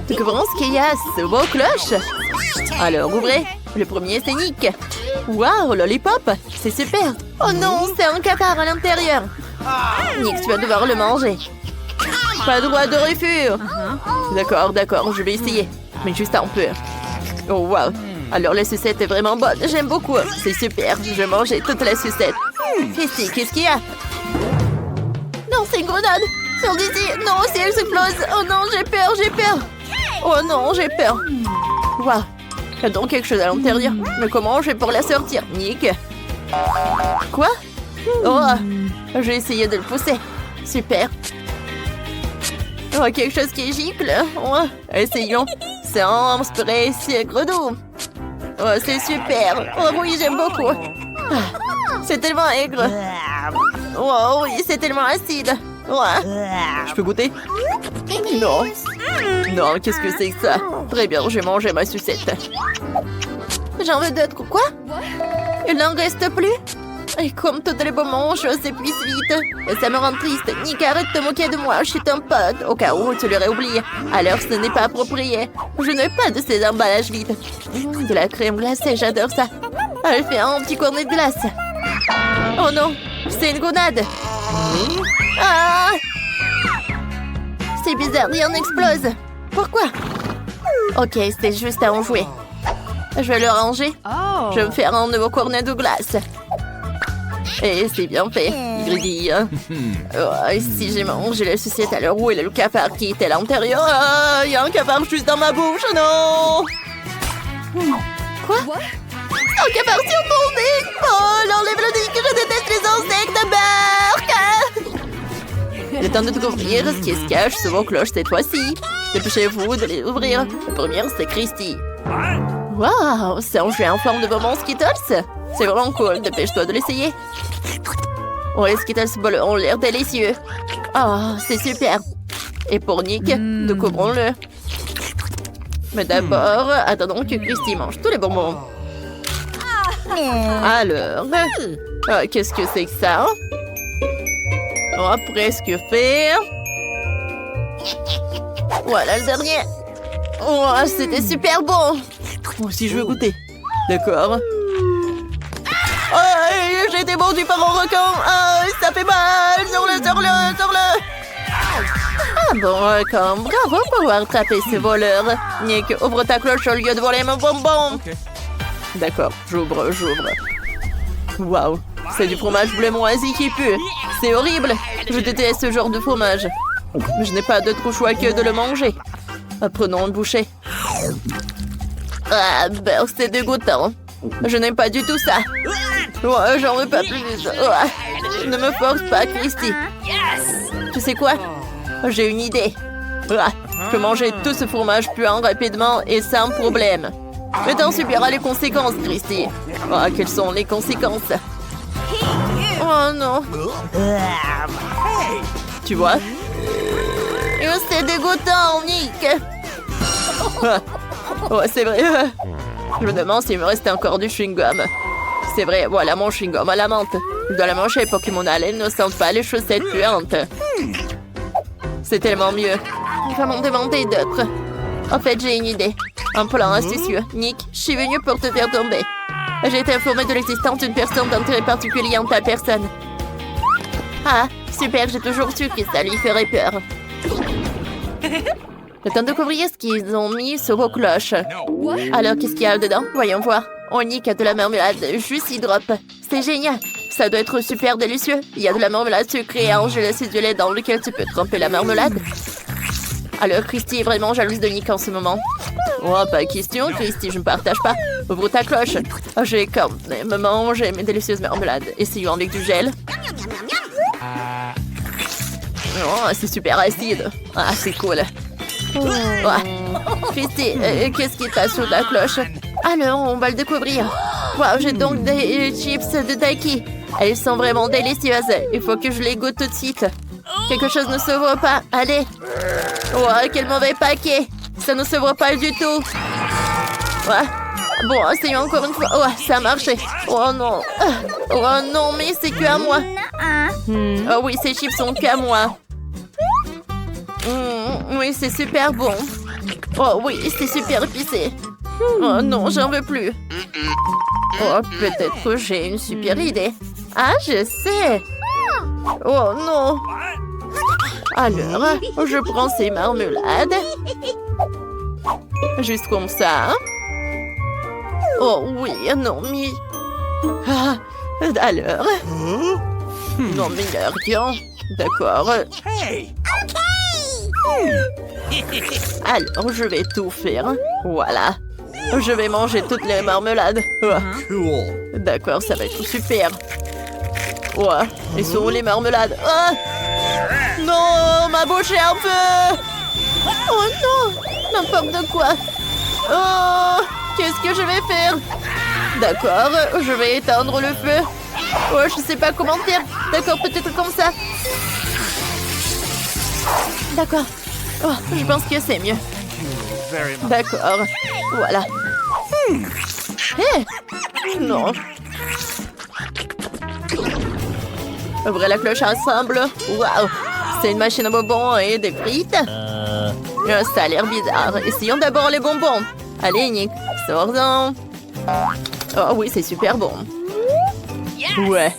Découvrons ce qu'il y a sous vos cloches. Alors, ouvrez. Le premier, c'est Nick. Waouh, lollipop. C'est super. Oh non, c'est un cafard à l'intérieur. Nick, tu vas devoir le manger. Pas droit de refus. D'accord, je vais essayer. Mais juste un peu. Oh, waouh. Alors, la sucette est vraiment bonne. J'aime beaucoup. C'est super. Je vais manger toute la sucette. Christy, qu'est-ce qu'il y a? Non, c'est une grenade. Sors d'ici. Non, si elle s'explose. Oh non, j'ai peur. Oh non, j'ai peur. Waouh. Il y a donc quelque chose à l'intérieur. Mais comment je vais pour la sortir, Nick? Quoi? Oh, j'ai essayé de le pousser. Super. Oh, quelque chose qui gicle. Oh, essayons. C'est un spray sucre doux. Oh, c'est super. Oh oui, j'aime beaucoup. C'est tellement aigre. Oh oui, c'est tellement acide. Je peux goûter? Non. Non, qu'est-ce que c'est que ça? Très bien, je vais manger ma sucette. J'en veux d'autres. Quoi? Il n'en reste plus? Et comme toutes les bonbons, je s'épuise vite. Et ça me rend triste. Nick, arrête de te moquer de moi, je suis ton pote. Au cas où tu l'aurais oublié. Alors ce n'est pas approprié. Je n'ai pas de ces emballages vides. De la crème glacée, j'adore ça. Elle fait un petit cornet de glace. Oh non, c'est une grenade. Ah! C'est bizarre, rien n'explose. Pourquoi? Ok, c'est juste à en jouer. Je vais le ranger. Je vais me faire un nouveau cornet de glace. Et c'est bien fait. Il grésille. Oh, si j'ai mangé la sucette à l'heure où il y a le cafard qui était à l'intérieur. Il y a un cafard juste dans ma bouche. Non! Quoi? Un cafard sur mon nez! Paul, enlève le nez que je déteste les insectes! Bark! Le temps de découvrir ce qui se cache sous vos cloches cette fois-ci. Dépêchez-vous de les ouvrir. La première, c'est Christy. Waouh! C'est un jeu en forme de bonbons Skittles. C'est vraiment cool. Dépêche-toi de l'essayer. Oh, les Skittles ont l'air délicieux. Oh, c'est super. Et pour Nick, découvrons-le. Mais d'abord, attendons que Christy mange tous les bonbons. Alors, qu'est-ce que c'est que ça? Oh, presque fait. Voilà le dernier. Oh, c'était super bon. Moi aussi, je veux goûter. D'accord. Oh, j'ai été mordu par un requin. Oh, ça fait mal. Sors-le. Ah bon, requin. Bravo pour avoir attrapé ce voleur. Nick, ouvre ta cloche au lieu de voler mon bonbon. D'accord, j'ouvre. Waouh, c'est du fromage bleu moisi qui pue. C'est horrible. Je déteste ce genre de fromage. Mais je n'ai pas d'autre choix que de le manger. Prenons une bouchée. Ah, beurre, c'est dégoûtant. Je n'aime pas du tout ça. Ouais, j'en veux pas plus. Ouais. Ne me force pas, Christy. Tu sais quoi? J'ai une idée. Je peux manger tout ce fromage puant rapidement et sans problème. Mais t'en subiras les conséquences, Christy. Quelles sont les conséquences? Oh non. Tu vois? C'est dégoûtant, Nick. C'est vrai. Je me demande s'il me reste encore du chewing-gum. C'est vrai, voilà mon chewing-gum à la menthe. Je dois la manger pour que mon haleine ne sente pas les chaussettes puantes. C'est tellement mieux. Il va m'en demander d'autres. En fait, j'ai une idée. Un plan astucieux. Nick, je suis venue pour te faire tomber. J'ai été informée de l'existence d'une personne d'intérêt particulier en ta personne. Ah, super, j'ai toujours su que ça lui ferait peur. Le temps de découvrir ce qu'ils ont mis sur vos cloches. Alors, qu'est-ce qu'il y a dedans? Voyons voir. On Nick a de la marmelade, juste drop. C'est génial. Ça doit être super délicieux. Il y a de la marmelade sucrée et un gelé acidulé dans lequel tu peux tremper la marmelade. Alors, Christy est vraiment jalouse de Nick en ce moment. Oh, pas question, Christy, je ne partage pas. Ouvre ta cloche. Je vais quand même manger mes délicieuses marmelades. Essayons avec du gel. Oh, c'est super acide. Ah, c'est cool. Christy, qu'est-ce qui passe sur la cloche? Alors, on va le découvrir. Wow, j'ai donc des chips de Taki. Elles sont vraiment délicieuses. Il faut que je les goûte tout de suite. Quelque chose ne s'ouvre pas. Allez. Oh, quel mauvais paquet. Ça ne s'ouvre pas du tout. Bon, essayons encore une fois. Oh, ça a marché. Oh non. Oh non, mais c'est que à moi. Oh oui, ces chips sont qu'à moi. Oui, c'est super bon. Oh oui, c'est super épicé. Oh non, j'en veux plus. Oh, peut-être que j'ai une super idée. Ah, je sais. Oh non. Alors, je prends ces marmelades. Juste comme ça. Oh oui, non, mais... Ah, alors... Non, mais il n'y a rien. D'accord. Alors, je vais tout faire. Voilà. Je vais manger toutes les marmelades. Oh. D'accord, ça va être super. Ouais, et sont où les marmelades? Oh non, ma bouche est un peu... Oh non, n'importe quoi. Oh, qu'est-ce que je vais faire? D'accord, je vais éteindre le feu. Oh, je sais pas comment faire. D'accord, peut-être comme ça. D'accord. Oh, je pense que c'est mieux. D'accord. Voilà. Hé! Non. Ouvrez la cloche ensemble. Waouh! C'est une machine à bonbons et des frites. Ça a l'air bizarre. Essayons d'abord les bonbons. Allez, Nick, sors-en. Oh oui, c'est super bon. Ouais.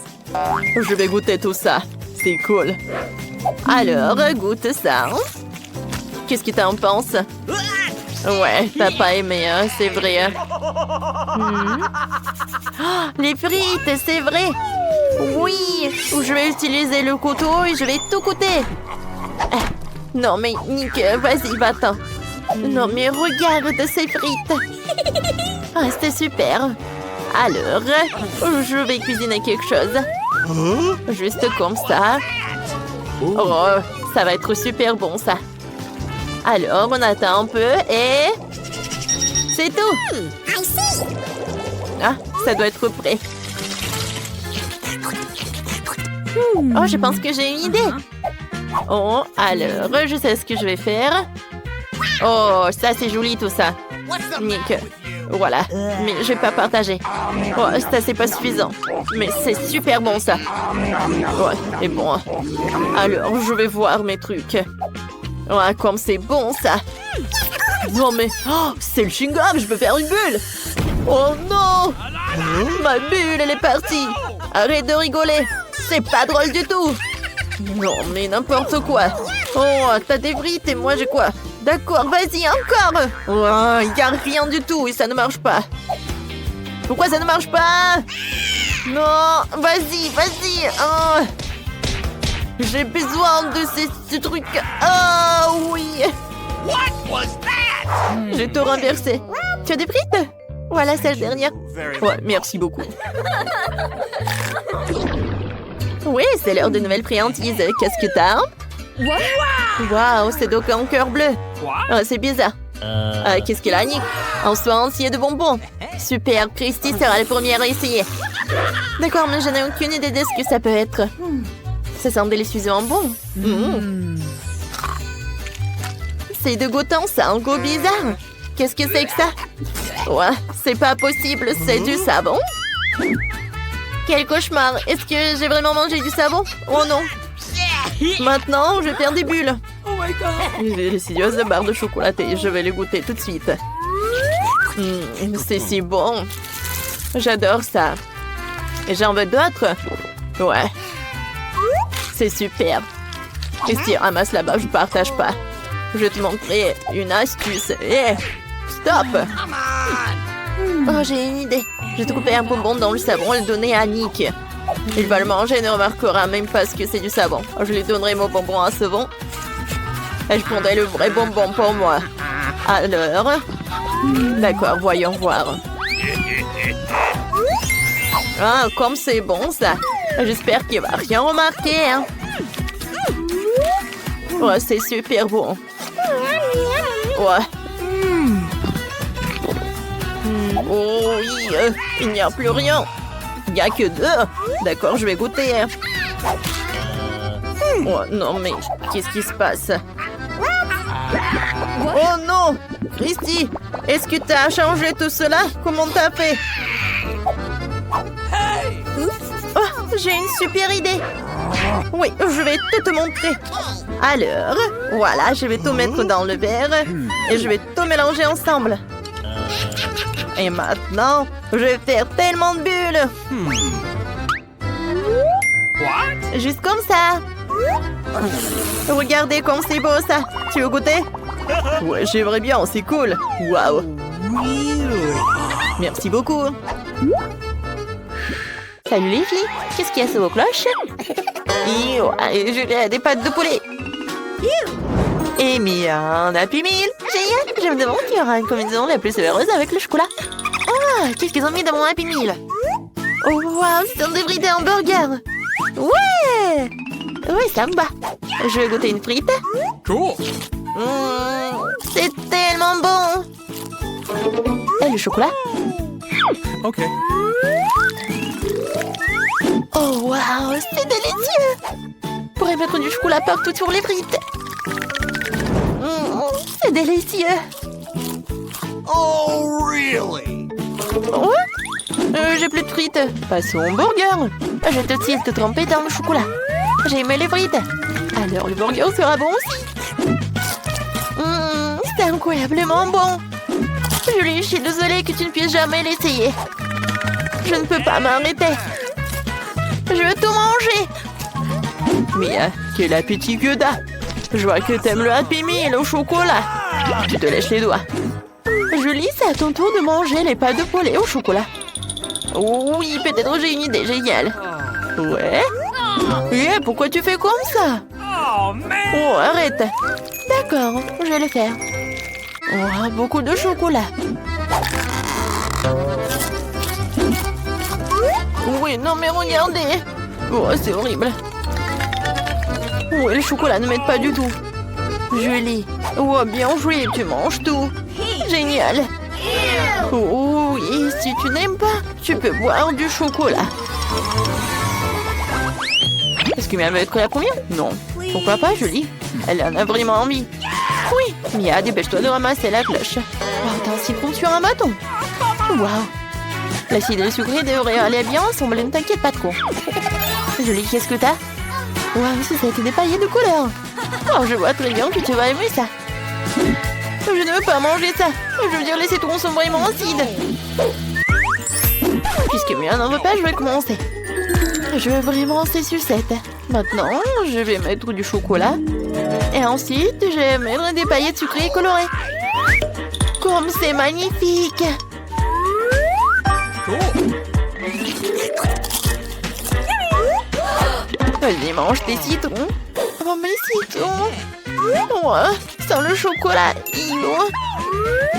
Je vais goûter tout ça. C'est cool. Alors, goûte ça. Qu'est-ce que t'en penses? Ouais, t'as pas aimé, hein, c'est vrai. Oh, les frites, c'est vrai. Oui, je vais utiliser le couteau et je vais tout goûter. Non, mais Nick, vas-y, va-t'en. Non, mais regarde ces frites. Ah, c'était super. Alors, je vais cuisiner quelque chose. Juste comme ça. Oh, ça va être super bon, ça. Alors, on attend un peu et... C'est tout. Ah, ça doit être prêt. Oh, je pense que j'ai une idée. Oh, alors, je sais ce que je vais faire. Oh, ça, c'est joli, tout ça. Nick, voilà. Mais je vais pas partager. Oh, ça, c'est pas suffisant. Mais c'est super bon, ça. Ouais, et bon. Alors, je vais voir mes trucs. Ouais, comme c'est bon, ça. Non, mais... Oh, c'est le chewing-gum, je peux faire une bulle. Oh, non. Ma bulle, elle est partie. Arrête de rigoler. C'est pas drôle du tout. Non, mais n'importe quoi. Oh, t'as des frites et moi j'ai quoi? D'accord, vas-y, encore. Oh, il n'y a rien du tout et ça ne marche pas. Pourquoi ça ne marche pas? Non, vas-y, vas-y. Oh. J'ai besoin de ces trucs. Oh, oui. J'ai tout renversé. Tu as des frites? Voilà, cette dernière. Ouais, merci beaucoup. Oui, c'est l'heure de nouvelles friandises. Qu'est-ce que t'as? Waouh, c'est donc un cœur bleu. Oh, c'est bizarre. Qu'est-ce qu'elle a, Nick? Un soin entier de bonbons. Super, Christy sera la première à essayer. D'accord, mais je n'ai aucune idée de ce que ça peut être. Ça sent délicieusement bon. C'est dégoûtant, ça, un goût bizarre. Qu'est-ce que c'est que ça? Ouais, c'est pas possible, c'est du savon. Quel cauchemar! Est-ce que j'ai vraiment mangé du savon? Oh non! Maintenant, je perds des bulles. J'ai délicieuse barre de chocolatée. Je vais les goûter tout de suite. C'est si bon. J'adore ça. Et j'en veux d'autres? Ouais. C'est super. Christy, ramasse là-bas, je partage pas. Je vais te montrer une astuce. Hey, stop! Oh, j'ai une idée. Je vais te couper un bonbon dans le savon et le donner à Nick. Il va le manger et ne remarquera même pas ce que c'est du savon. Je lui donnerai mon bonbon à savon. Et je prendrai le vrai bonbon pour moi. Alors... D'accord, voyons voir. Ah, comme c'est bon, ça. J'espère qu'il va rien remarquer, hein. Ouais, c'est super bon. Ouais. Oh oui, il n'y a plus rien. Il n'y a que deux. D'accord, je vais goûter. Oh non, mais qu'est-ce qui se passe? Oh non! Christy, est-ce que tu as changé tout cela? Comment t'as fait? Oh, j'ai une super idée. Oui, je vais tout te montrer. Alors, voilà, je vais tout mettre dans le verre. Et je vais tout mélanger ensemble. Et maintenant, je vais faire tellement de bulles. Juste comme ça. Regardez comme c'est beau ça. Tu veux goûter? Ouais, j'aimerais bien, c'est cool. Waouh. Merci beaucoup. Salut les filles. Qu'est-ce qu'il y a sous vos cloches? J'ai des pâtes de poulet. Et mis un Happy Meal. Génial. Je me demande qui aura une combinaison la plus heureuse avec le chocolat. Ah, qu'est-ce qu'ils ont mis dans mon Happy Meal? Oh waouh, c'est un débridé hamburger. Ouais. Oui, ça me va. Je vais goûter une frite. Cool. C'est tellement bon. Et le chocolat? Ok. Oh waouh, c'est délicieux. Je pourrais mettre du chocolat partout sur les frites. C'est délicieux. Oh, really? Ouais? J'ai plus de frites. Passons au burger. Je te tire te tremper dans le chocolat. J'ai aimé les frites. Alors le burger sera bon aussi. C'est incroyablement bon. Julie, je suis désolée que tu ne puisses jamais l'essayer. Je ne peux pas m'arrêter. Je veux tout manger. Mais quel appétit que t'as. Je vois que t'aimes le Happy Meal au chocolat. Tu te lèches les doigts. Julie, c'est à ton tour de manger les pâtes de poulet au chocolat. Oui, peut-être j'ai une idée géniale. Ouais? Et pourquoi tu fais comme ça? Oh, arrête. D'accord, je vais le faire. Oh, beaucoup de chocolat. Oui, non mais regardez. Oh, c'est horrible. Oui, le chocolat ne m'aide pas du tout. Julie. Oh, bien joué, tu manges tout. Génial. Oh oui, si tu n'aimes pas, tu peux boire du chocolat. Est-ce que Mia veut être là pour Mia? Non. Pourquoi pas, Julie? Elle en a vraiment envie. Oui, Mia, dépêche-toi de ramasser la cloche. Oh, t'as un citron sur un bâton. Waouh. L'acide et le sucré devraient aller bien ensemble, ne t'inquiète pas trop. Julie, qu'est-ce que t'as? Waouh, ça a été des paillettes de couleur. Oh, je vois très bien que tu vas aimer ça. Je ne veux pas manger ça. Je veux dire, les citrons sont vraiment acides. Puisque Mia n'en veut pas, je vais commencer. Je veux vraiment ces sucettes. Maintenant, je vais mettre du chocolat. Et ensuite, je vais mettre des paillettes sucrées et colorées. Comme c'est magnifique! Vas-y, mange tes citrons. Oh, mes citrons! Ouais, sans le chocolat.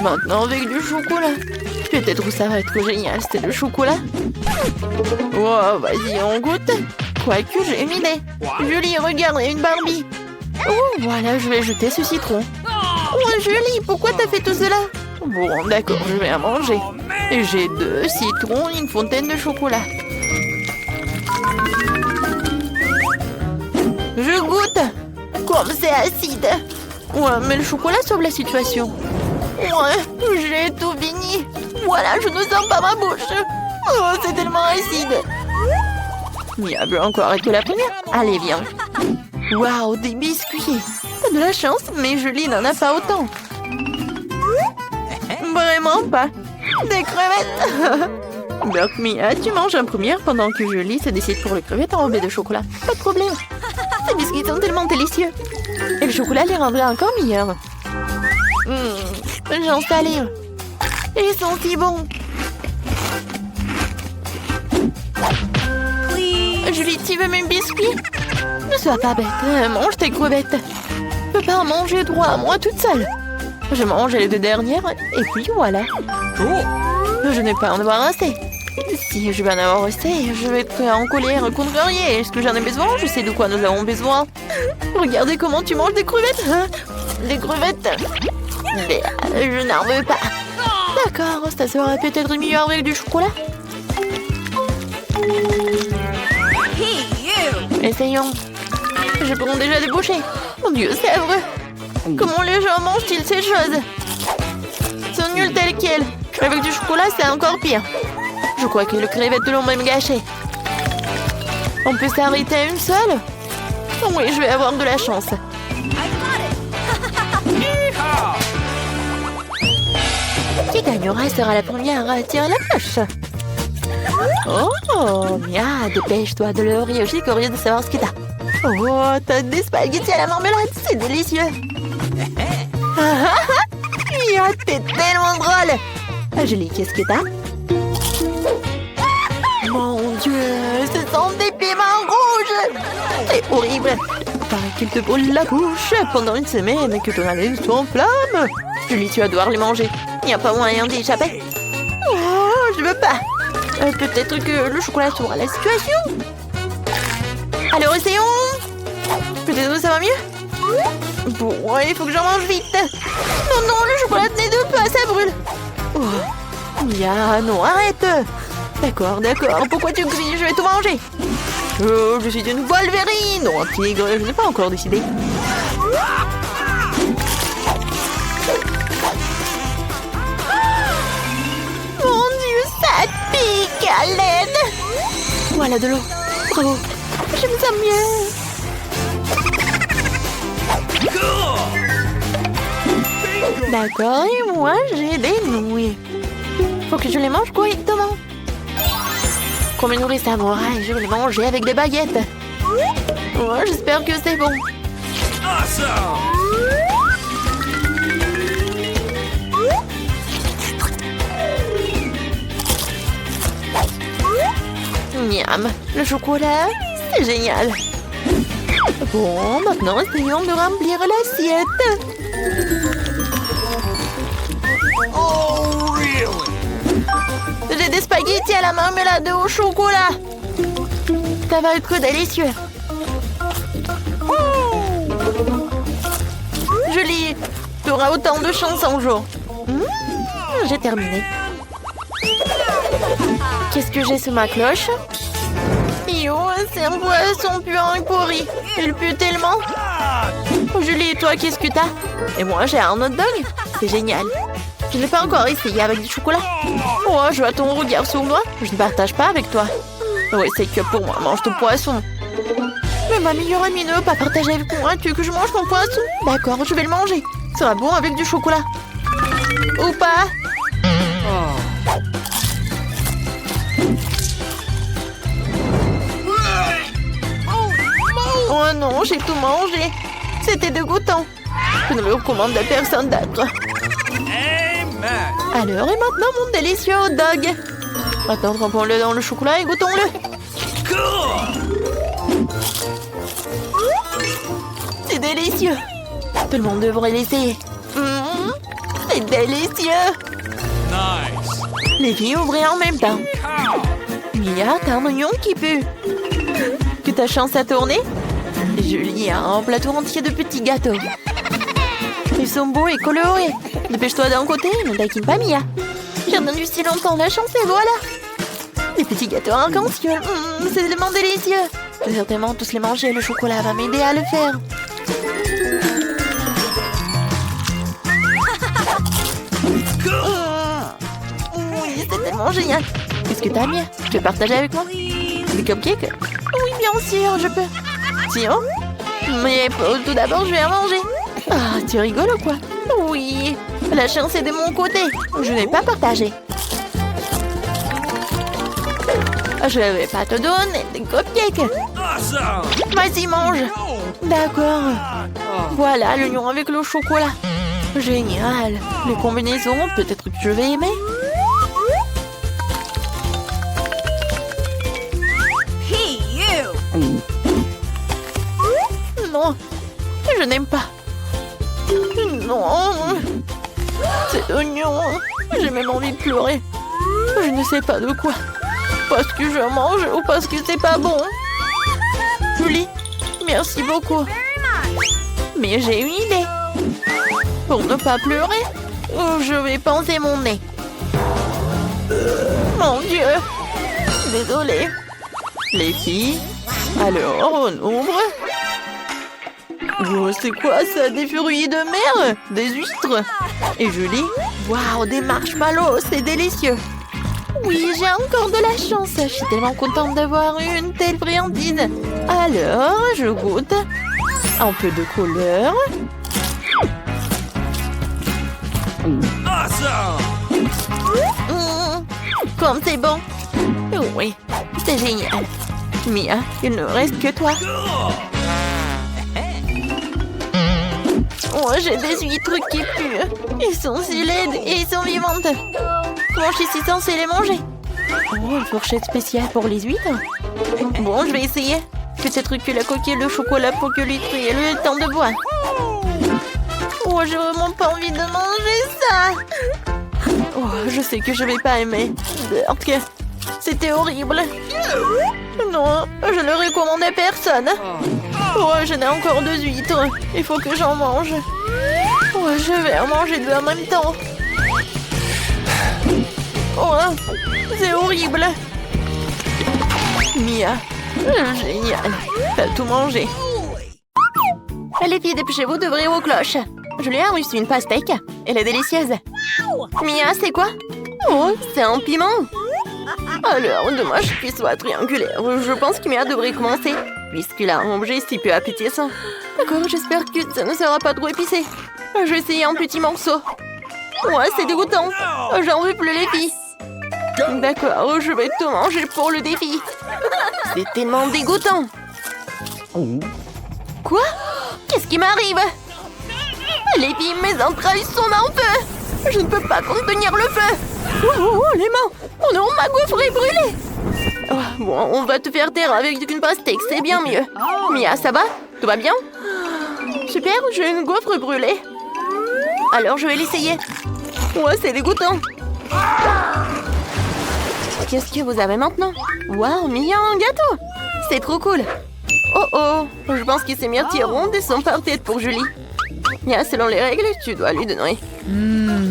Maintenant, avec du chocolat. Peut-être que ça va être génial, c'est le chocolat. Oh, vas-y, on goûte. Quoique, j'ai une idée. Julie, regarde, il y a une Barbie. Oh, voilà, je vais jeter ce citron. Oh, Julie, pourquoi t'as fait tout cela? Bon, d'accord, je vais en manger. J'ai 2 citrons et une fontaine de chocolat. Je goûte. Comme c'est acide. Ouais, mais le chocolat sauve la situation. Ouais, j'ai tout fini. Voilà, je ne sens pas ma bouche. Oh, c'est tellement acide. Mia veut encore être la première. Allez, viens. Waouh, des biscuits. T'as de la chance, mais Julie n'en a pas autant. Vraiment pas. Des crevettes. Donc, Mia, tu manges en première pendant que Julie se décide pour les crevettes enrobées de chocolat. Pas de problème. Ces biscuits sont tellement délicieux. Et le chocolat les rendrait encore meilleurs. J'en salive. Ils sont si bons. Julie, tu veux mes biscuits? Ne sois pas bête, mange tes crevettes. Je peux pas en manger 3 à moi toute seule. Je mange les 2 dernières et puis voilà. Je n'ai pas en avoir assez. Si je vais en avoir assez, je vais être en colère contre rien. Est-ce que j'en ai besoin? Je sais de quoi nous avons besoin. Regardez comment tu manges des crevettes. Des crevettes. Mais je n'en veux pas. D'accord, ça sera peut-être mieux avec du chocolat. Essayons. Je prends déjà des bouchées. Mon Dieu, c'est vrai. Comment les gens mangent-ils ces choses? Sont nuls tels quels. Avec du chocolat, c'est encore pire. Je crois que les crevettes l'ont même gâché. On peut s'arrêter à une seule? Oui, je vais avoir de la chance. Qui gagnera sera la première à tirer la cloche. Oh, Mia, dépêche-toi de l'ouvrir. Je suis curieuse de savoir ce que t'as. Oh, t'as des spaghettis à la marmelade, c'est délicieux. Mia, t'es tellement drôle. Julie, qu'est-ce que t'as? Mon Dieu, ce sont des piments rouges. C'est horrible. Paraît qu'il te brûle la bouche pendant une semaine et que ton nez s'enflamme. Julie, tu vas devoir les manger. Il n'y a pas moyen d'y échapper. Oh, je veux pas. Peut-être que le chocolat sauvera la situation. Alors, essayons. Peut-être que ça va mieux. Bon, il faut que j'en mange vite. Non, non, le chocolat n'est de pas, ça brûle. Oh, Mia, non, arrête. D'accord, d'accord. Pourquoi tu cries? Je vais tout manger. Oh, je suis une Wolverine ou un tigre, je n'ai pas encore décidé. Mon Dieu, ça pique à l'aide. Voilà de l'eau. Bravo. Je me sens mieux. D'accord, et moi, j'ai des nouilles. Faut que je les mange correctement. Comme une nourrice samouraï, je vais les manger avec des baguettes. Oh, j'espère que c'est bon. Miam, le chocolat, c'est génial. Bon, maintenant essayons de remplir l'assiette. Oh, really? J'ai des spaghettis à la marmelade au chocolat. Ça va être délicieux. Julie, tu auras autant de chance un jour. J'ai terminé. Qu'est-ce que j'ai sous ma cloche? Yo, c'est un poisson puant et pourri. Il pue tellement. Julie, toi, qu'est-ce que t'as? Et moi, j'ai un hot dog. C'est génial. Je n'ai pas encore essayé avec du chocolat. Oh, je vois ton regard sur moi. Je ne partage pas avec toi. Oui, c'est que pour moi, mange ton poisson. Mais ma meilleure amie ne veut pas partager avec moi. Tu veux que je mange mon poisson? D'accord, je vais le manger. Ça sera bon avec du chocolat. Ou pas? Oh non, j'ai tout mangé. C'était dégoûtant. Je ne le recommande à personne d'autre. Alors, et maintenant mon délicieux hot dog. Maintenant, trempons-le dans le chocolat et goûtons-le. C'est délicieux. Tout le monde devrait l'essayer. C'est délicieux. Nice. Les filles ouvraient en même temps. Mia, t'as un oignon qui pue. Que ta chance à tourner? Julie a un plateau entier de petits gâteaux. Ils sont beaux et colorés. Dépêche-toi d'un côté, ne taquine pas Mia. J'ai attendu si longtemps, la chance et voilà. Les petits gâteaux arc-en-ciel, c'est tellement délicieux. Je vais certainement tous les manger, le chocolat va m'aider à le faire. Oui, c'est tellement génial. Qu'est-ce que t'as, Mia? Tu veux partager avec moi? Des cupcakes? Oui, bien sûr, je peux. Tiens. Mais tout d'abord, je vais en manger. Ah, tu rigoles ou quoi? Oui, la chance est de mon côté. Je n'ai pas partagé. Je vais pas te donner des cupcakes. Vas-y, mange. D'accord. Voilà l'oignon avec le chocolat. Génial. Les combinaisons, peut-être que je vais aimer. Non, je n'aime pas. Non. Cet oignon, j'ai même envie de pleurer. Je ne sais pas de quoi. Parce que je mange ou parce que c'est pas bon. Julie, merci beaucoup. Mais j'ai une idée. Pour ne pas pleurer, je vais pincer mon nez. Mon Dieu. Désolée. Les filles, alors on ouvre. Oh, c'est quoi ça? Des fruits de mer? Des huîtres? Et Julie? Waouh, des marshmallows, c'est délicieux. Oui, j'ai encore de la chance. Je suis tellement contente d'avoir une telle friandise. Alors, je goûte. Un peu de couleur. Comme c'est bon. Oui, c'est génial. Mia, il ne reste que toi. Oh, j'ai des huîtres qui puent. Ils sont si laides et ils sont vivantes. Comment je suis censée les manger? Oh, une fourchette spéciale pour les huîtres. Bon, je vais essayer. Peut-être que la coquille de chocolat pour que l'huître ait le temps de boire. Oh, j'ai vraiment pas envie de manger ça. Oh, je sais que je vais pas aimer. Ok, c'était horrible. Non, je ne recommande à personne. Oh, j'en ai encore 2 huîtres. Il faut que j'en mange. Oh, je vais en manger 2 en même temps. Oh, c'est horrible. Mia, génial. T'as tout mangé. Les filles, dépêchez-vous d'ouvrir vos cloches. Julien a reçu une pastèque. Elle est délicieuse. Mia, c'est quoi? Oh, c'est un piment. Alors, dommage qu'il soit triangulaire. Je pense que Mia devrait commencer, puisqu'il a un objet si peu appétissant. D'accord, j'espère que ça ne sera pas trop épicé. Je vais essayer un petit morceau. Ouais, c'est dégoûtant. J'en veux plus, les filles. D'accord, je vais tout manger pour le défi. C'est tellement dégoûtant. Quoi? Qu'est-ce qui m'arrive? Les filles, mes entrailles sont en feu. Je ne peux pas contenir le feu. Oh, les mains. Oh non, ma gaufre est brûlée. Oh, bon, on va te faire taire avec une pastèque, c'est bien mieux. Mia, ça va? Tout va bien? Super, j'ai une gaufre brûlée. Alors, je vais l'essayer. Ouais, c'est dégoûtant. Qu'est-ce que vous avez maintenant? Waouh, Mia, un gâteau. C'est trop cool. Oh oh, je pense que ces myrtilles rondes sont parfaites pour Julie. Mia, selon les règles, tu dois lui donner.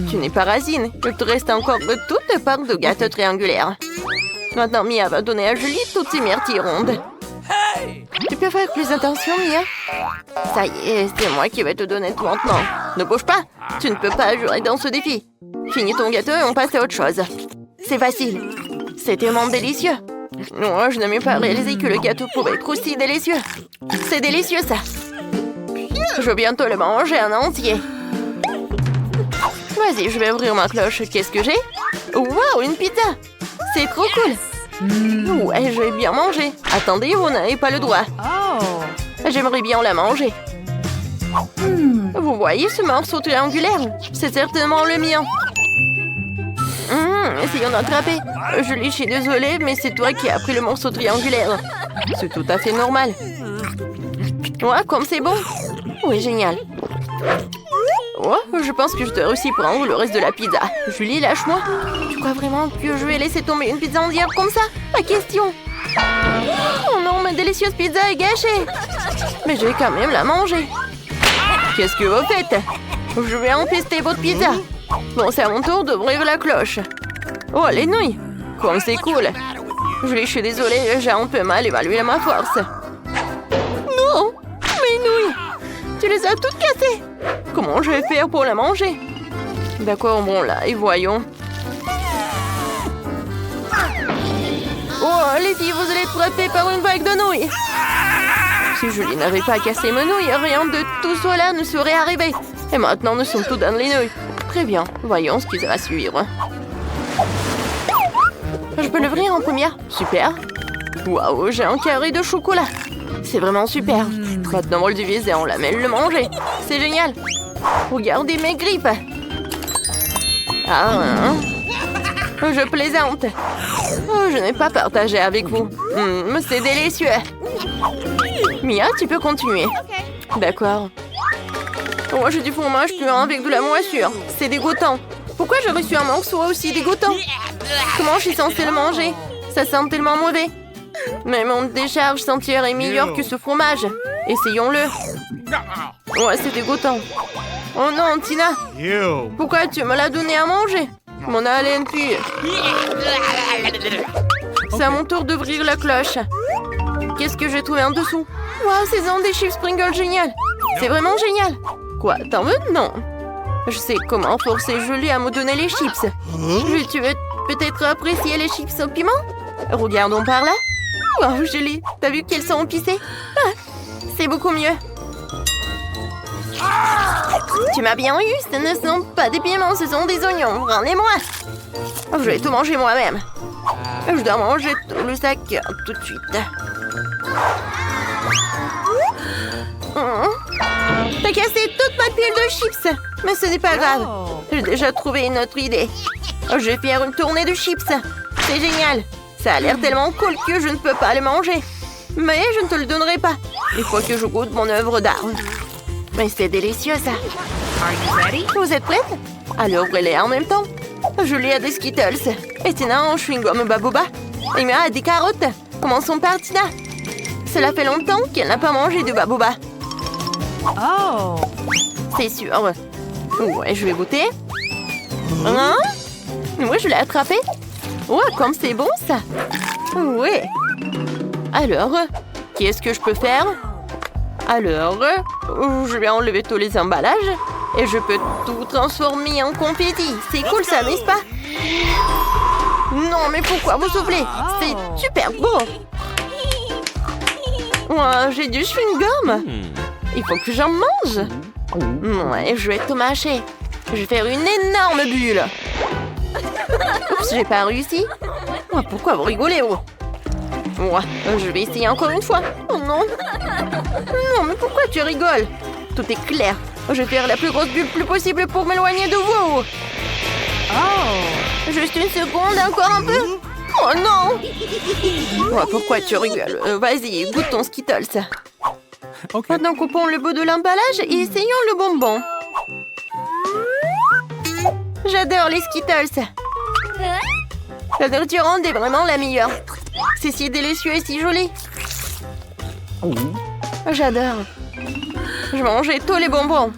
Tu n'es pas racine. Il te reste encore de toutes parts de gâteau triangulaire. Maintenant, Mia va donner à Julie toutes ces myrtilles rondes. Tu peux faire plus attention, Mia? Ça y est, c'est moi qui vais te donner tout maintenant. Ne bouge pas. Tu ne peux pas jouer dans ce défi. Finis ton gâteau et on passe à autre chose. C'est facile. C'est tellement délicieux. Non, je n'ai même pas réalisé que le gâteau pouvait être aussi délicieux. C'est délicieux, ça. Je vais bientôt le manger en entier. Vas-y, je vais ouvrir ma cloche. Qu'est-ce que j'ai? Waouh, une pizza. C'est trop cool. Ouais, je vais bien manger. Attendez, vous n'avez pas le droit. J'aimerais bien la manger. Vous voyez ce morceau triangulaire? C'est certainement le mien. Essayons d'attraper. Julie, je suis désolée, mais c'est toi qui as pris le morceau triangulaire. C'est tout à fait normal. Ouais, comme c'est bon. Oui, génial. Oh, je pense que je dois aussi prendre le reste de la pizza. Julie, lâche-moi. Tu crois vraiment que je vais laisser tomber une pizza entière comme ça? Pas question. Oh non, ma délicieuse pizza est gâchée. Mais je vais quand même la manger. Qu'est-ce que vous faites? Je vais empester votre pizza. Bon, c'est à mon tour d'ouvrir la cloche. Oh, les nouilles. Comme c'est cool. Je suis désolée, j'ai un peu mal évalué ma force. Non, mes nouilles. Tu les as toutes cassées. Comment je vais faire pour la manger? D'accord, bon là, et voyons. Oh, les filles, vous allez être frappées par une vague de nouilles. Si Julie n'avait pas cassé mes nouilles, rien de tout cela ne serait arrivé. Et maintenant, nous sommes tous dans les nouilles. Très bien, voyons ce qui va suivre. Je peux l'ouvrir en première? Super. Waouh, j'ai un carré de chocolat. C'est vraiment super. Maintenant, on va le diviser, on la met le manger. C'est génial. Regardez mes grippes. Je plaisante. Oh, je n'ai pas partagé avec vous. C'est délicieux. Mia, tu peux continuer. D'accord. Oh, j'ai du fromage puant avec de la moisissure. C'est dégoûtant. Pourquoi j'ai reçu un morceau aussi dégoûtant? Comment je suis censée le manger? Ça sent tellement mauvais. Mais mon décharge sentière est meilleure que ce fromage. Essayons-le. Ouais, c'est dégoûtant. Oh non, Tina. Pourquoi tu me l'as donné à manger? Mon haleine pue. C'est à mon tour d'ouvrir la cloche. Qu'est-ce que j'ai trouvé en dessous? Waouh, c'est des chips Pringles génial. C'est vraiment génial. Quoi, t'en veux? Non. Je sais comment forcer Julie à me donner les chips. Tu veux peut-être apprécier les chips au piment? Regardons par là. Wow, Julie, t'as vu qu'elles sont épicées? C'est beaucoup mieux. Tu m'as bien eu, ce ne sont pas des piments, ce sont des oignons. Rendez-moi. Je vais tout manger moi-même. Je dois manger tout le sac tout de suite. T'as cassé toute ma pile de chips. Mais ce n'est pas grave. J'ai déjà trouvé une autre idée. Je vais faire une tournée de chips. C'est génial. Ça a l'air tellement cool que je ne peux pas le manger. Mais je ne te le donnerai pas. Il faut que je goûte mon œuvre d'art. Mais c'est délicieux, ça. Vous êtes prête? Alors ouvrez-les en même temps. Julie a des Skittles. Et Tina en chewing-gum Babooba. Et Mia a des carottes. Commençons par Tina. Cela fait longtemps qu'elle n'a pas mangé de Babooba. Oh! C'est sûr. Ouais, je vais goûter. Hein? Ouais, je l'ai attrapé. Ouais, comme c'est bon, ça. Ouais. Alors, qu'est-ce que je peux faire? Alors, je vais enlever tous les emballages et je peux tout transformer en confetti. C'est cool, ça, n'est-ce pas? Non, mais pourquoi vous soufflez? C'est super beau. Ouais, j'ai du chewing-gum. Il faut que j'en mange. Ouais, je vais tout mâcher. Je vais faire une énorme bulle. Oups, j'ai pas réussi. Oh, pourquoi vous rigolez, oh? Ouais, je vais essayer encore une fois. Oh non. Non, mais pourquoi tu rigoles? Tout est clair. Je vais faire la plus grosse bulle plus possible pour m'éloigner de vous. Oh! Juste une seconde, encore un peu. Oh non. Ouais, pourquoi tu rigoles? Vas-y, goûte ton Skittles. OK. Maintenant, coupons le bout de l'emballage et essayons le bonbon. J'adore les Skittles. La nourriture ronde est vraiment la meilleure. C'est si délicieux et si joli. J'adore. Je mangeais tous les bonbons.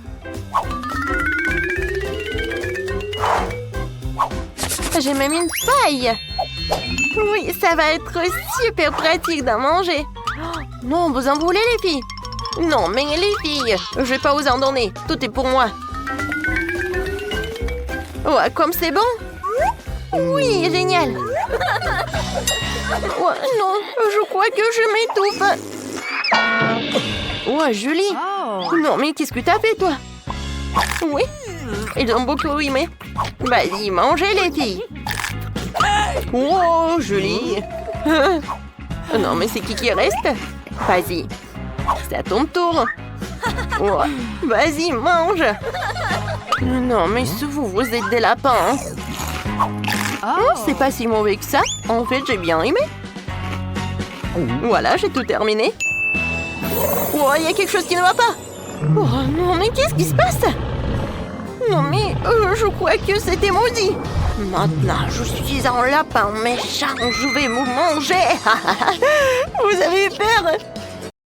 J'ai même une paille. Oui, ça va être super pratique d'en manger. Oh, non, vous en voulez, les filles? Non, mais les filles, je vais pas vous en donner. Tout est pour moi. Ouais, comme c'est bon. Oui, génial. Ouais, non, je crois que je m'étouffe. Ouais, Julie. Oh! Non, mais qu'est-ce que t'as fait, toi? Oui, ils ont beaucoup aimé. Vas-y, mangez, les filles. Oh, Julie. Non, mais c'est qui reste? Vas-y, c'est à ton tour. Ouais. Vas-y, mange. Non, mais vous êtes des lapins. Oh! C'est pas si mauvais que ça. En fait, j'ai bien aimé. Voilà, j'ai tout terminé. Oh, il y a quelque chose qui ne va pas. Oh non, mais qu'est-ce qui se passe? Non, mais je crois que c'était maudit. Maintenant, je suis un lapin méchant. Je vais vous manger. Vous avez peur?